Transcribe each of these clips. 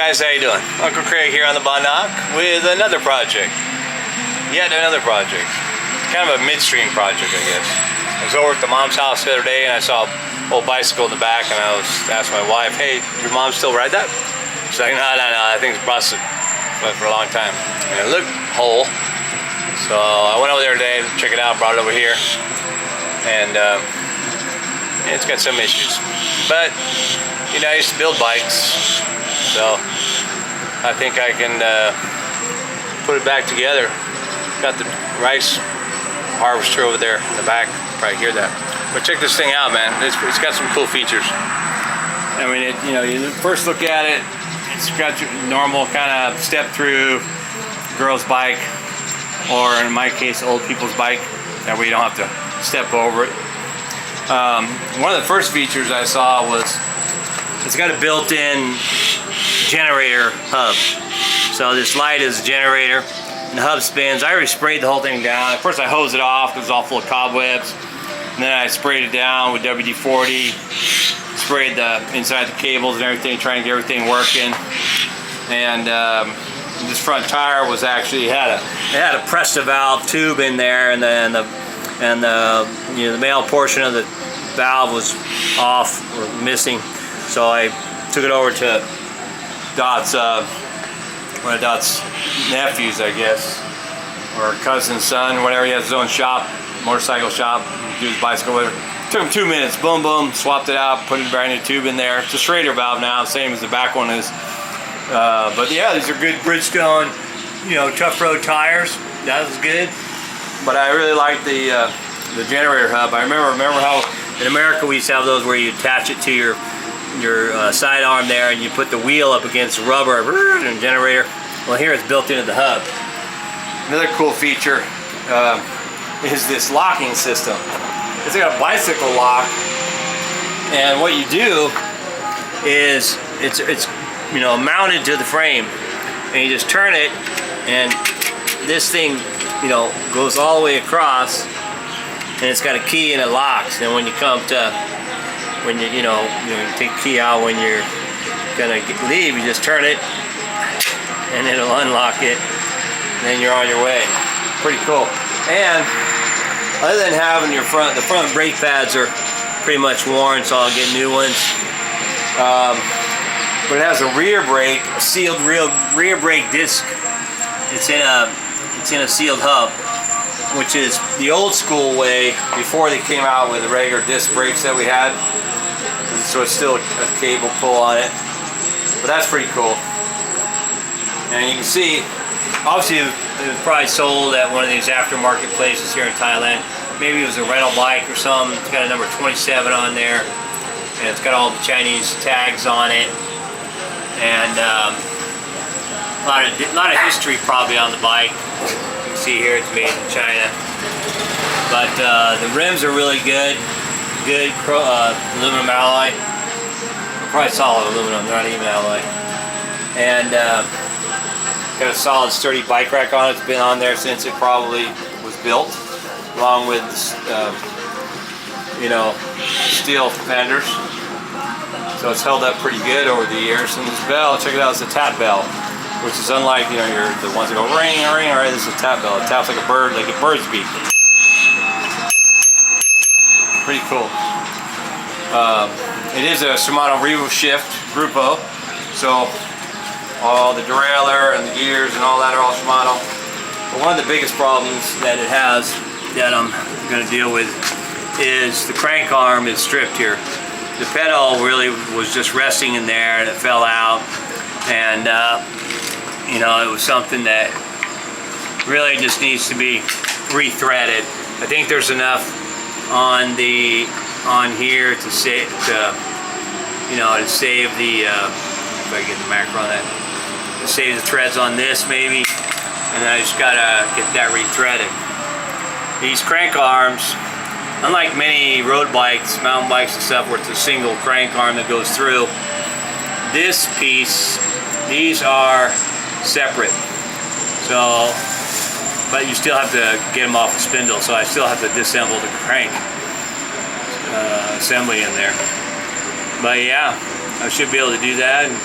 guys, how you doing? Uncle Craig here on the Bondoc with another project. Yet another project. Kind of a midstream project, I guess. I was over at the mom's house the other day and I saw an old bicycle in the back, and I was asked my wife, hey, your mom still ride that? She's like, no, I think it's busted for a long time. And it looked whole. So I went over there today to check it out, brought it over here. And it's got some issues. But, you know, I used to build bikes. So I think I can put it back together. Got the rice harvester over there in the back. Probably hear that. But check this thing out, man. It's got some cool features. I mean, you first look at it. It's got your normal kind of step through girl's bike, or in my case, old people's bike. That way you don't have to step over it. One of the first features I saw was it's got a built-in generator hub. So this light is a generator, and the hub spins. I already sprayed the whole thing down. At first I hosed it off because it was all full of cobwebs. And then I sprayed it down with WD-40, sprayed the inside the cables and everything, trying to get everything working. And this front tire was actually, it had a Presta valve tube in there, and the male portion of the valve was off or missing. So I took it over to Dot's, one of Dot's nephews, I guess, or cousin's son, whatever. He has his own shop, motorcycle shop. Do his bicycle with it. Took him 2 minutes. Boom, boom. Swapped it out. Put a brand new tube in there. It's a Schrader valve now, same as the back one is. But yeah, these are good Bridgestone, tough road tires. That was good. But I really like the generator hub. I remember how in America we used to have those where you attach it to your sidearm there, and you put the wheel up against rubber and generator. Well, here it's built into the hub. Another cool feature is this locking system. It's like a bicycle lock, and what you do is it's mounted to the frame, and you just turn it, and this thing goes all the way across, and it's got a key and it locks. And when you come to you take the key out when you're gonna leave, you just turn it and it'll unlock it, and then you're on your way. Pretty cool. And other than having the front brake pads are pretty much worn, so I'll get new ones. But it has a rear brake, a sealed rear brake disc. It's in a sealed hub, which is the old school way before they came out with the regular disc brakes that we had. So it's still a cable pull on it, but that's pretty cool. And you can see, obviously it was probably sold at one of these aftermarket places here in Thailand. Maybe it was a rental bike or something. It's got a number 27 on there, and it's got all the Chinese tags on it, and a lot of history probably on the bike. You can see here it's made in China, but the rims are really good aluminum alloy, probably solid aluminum, they're not even alloy, and got a solid sturdy bike rack on it. It's been on there since it probably was built, along with steel fenders, so it's held up pretty good over the years. And this bell, check it out, it's a tap bell, which is unlike the ones that go ring ring. All right, this is a tap bell. It taps like a bird, like a bird's beak. Pretty cool. It is a Shimano Revo Shift Grupo, so all the derailleur and the gears and all that are all Shimano. But one of the biggest problems that it has that I'm going to deal with is the crank arm is stripped here. The pedal really was just resting in there, and it fell out, and it was something that really just needs to be rethreaded. I think there's enough on here to save the if I get the macro on that, to save the threads on this maybe, and then I just gotta get that rethreaded. These crank arms, unlike many road bikes, mountain bikes and stuff where it's a single crank arm that goes through, this piece, these are separate. So, but you still have to get them off the spindle, so I still have to disassemble the crank assembly in there. But yeah, I should be able to do that. And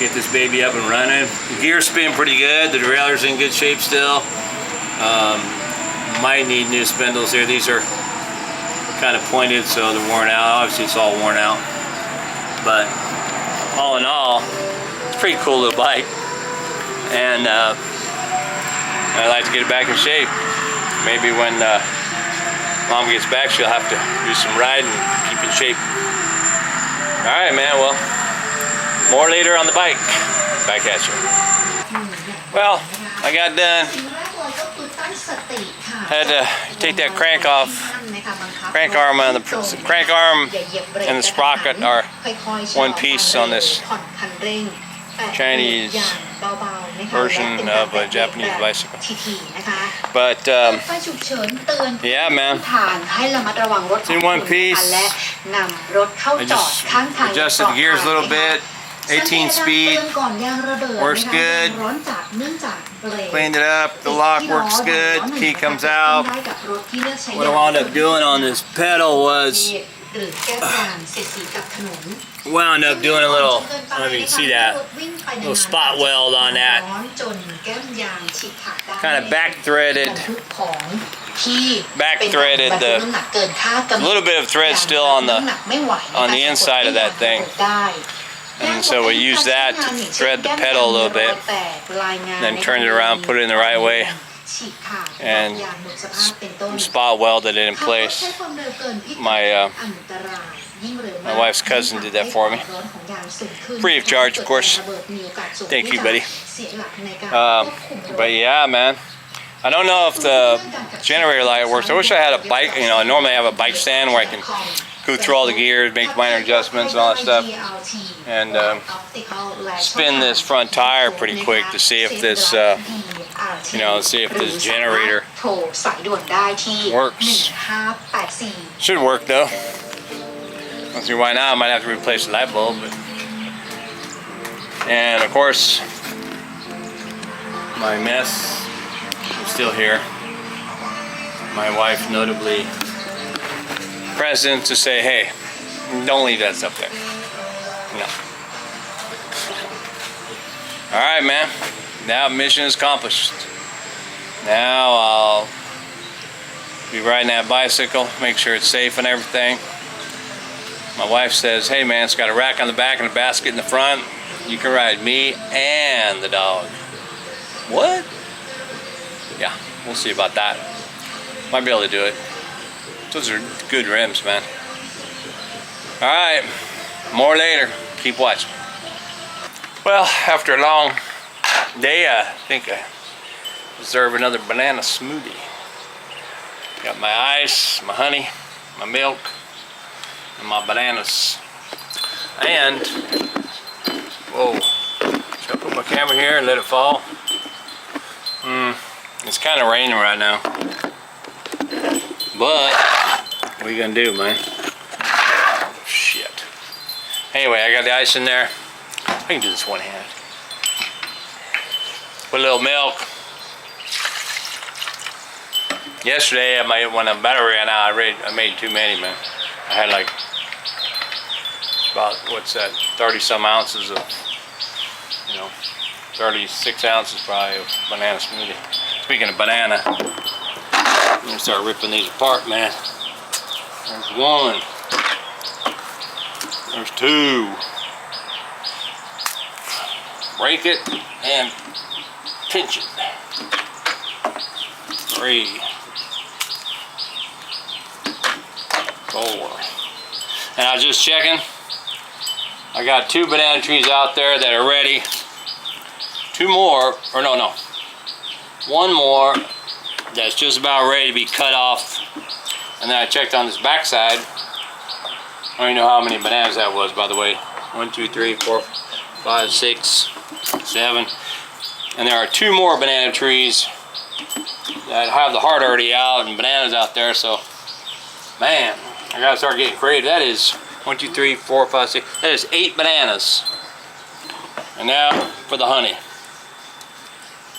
Get this baby up and running. The gears spin pretty good. The derailleur's in good shape still. Might need new spindles here. These are kind of pointed, so they're worn out. Obviously it's all worn out. But all in all, it's a pretty cool little bike. And I'd like to get it back in shape. Maybe when Mom gets back, she'll have to do some riding and keep in shape. Alright, man, well, more later on the bike. Back at you. Well, I got done. Had to take that crank off. Crank arm and the sprocket are one piece on this Chinese version of a Japanese bicycle. But yeah, man, it's in one piece. I just adjusted the gears a little bit. 18 speed, works good. Cleaned it up, the lock works good, the key comes out. What I wound up doing on this pedal was wound up doing a little, I don't know if you can see that, little spot weld on that. Kind of back threaded a little bit of thread still on the inside of that thing. And so we use that to thread the pedal a little bit, then turn it around, put it in the right way, and spot welded it in place. My wife's cousin did that for me. Free of charge, of course. Thank you, buddy. But yeah, man. I don't know if the generator light works. I wish I had a bike, you know, I normally have a bike stand where I can go through all the gears, make minor adjustments and all that stuff, and spin this front tire pretty quick to see if this, see if this generator works. Should work though. Let's see why not. I might have to replace the light bulb. And of course, my mess is still here. My wife notably present to say, hey, don't leave that stuff there. No. Alright, man. Now mission is accomplished. Now I'll be riding that bicycle, make sure it's safe and everything. My wife says, hey man, it's got a rack on the back and a basket in the front. You can ride me and the dog. What? Yeah, we'll see about that. Might be able to do it. Those are good rims, man. Alright, more later. Keep watching. Well, after a long day, I think I deserve another banana smoothie. Got my ice, my honey, my milk, and my bananas. And, whoa, should I put my camera here and let it fall? It's kind of raining right now. But, what are you gonna do, man? Shit. Anyway, I got the ice in there. I can do this one hand. Put a little milk. Yesterday, when the battery ran out, I made too many, man. I had like about, 30 some ounces of, 36 ounces probably of banana smoothie. Speaking of banana, I'm gonna start ripping these apart, man. There's one. There's two. Break it and pinch it. 3, 4. And I was just checking. I got 2 banana trees out there that are ready. 2 more, or no. 1 more that's just about ready to be cut off. And then I checked on this backside. I don't even know how many bananas that was, by the way. 1, 2, 3, 4, 5, 6, 7. And there are 2 more banana trees that have the heart already out and bananas out there. So, man, I gotta start getting creative. That is 1, 2, 3, 4, 5, 6. That is 8 bananas. And now for the honey.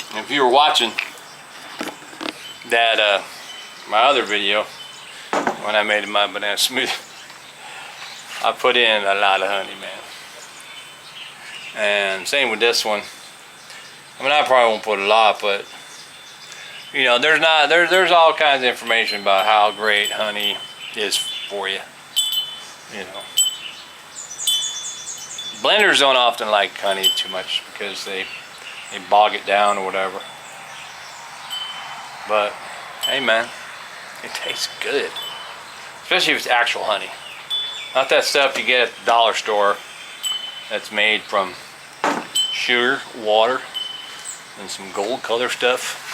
And if you were watching that my other video when I made my banana smoothie, I put in a lot of honey, man. And same with this one. I mean, I probably won't put a lot, but you know, there's all kinds of information about how great honey is for you. You know, blenders don't often like honey too much because they bog it down or whatever. But hey, man, it tastes good, especially if it's actual honey, not that stuff you get at the dollar store that's made from sugar, water, and some gold color stuff.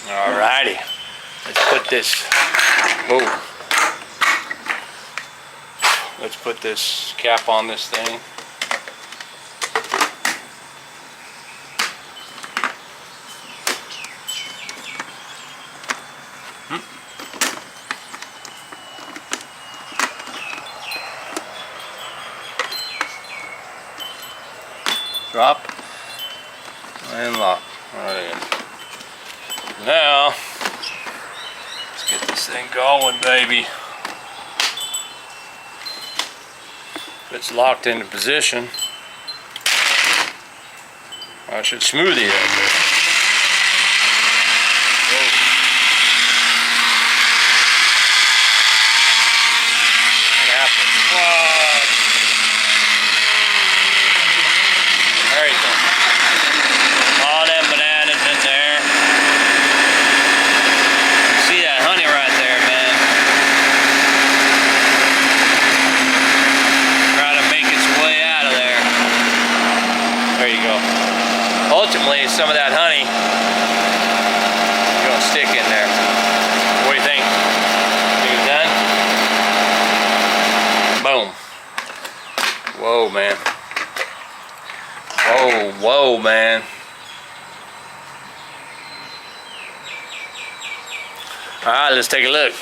Alrighty, let's put this, whoa, let's put this cap on this thing. Drop and lock. Alright. Now, let's get this thing going, baby. If it's locked into position, I should smoothie it. Ultimately, some of that honey is going to stick in there. What do you think? Think it's done? Boom. Whoa, man. Whoa, man. Alright, let's take a look.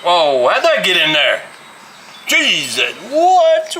Whoa, how'd that get in there? Jesus, what?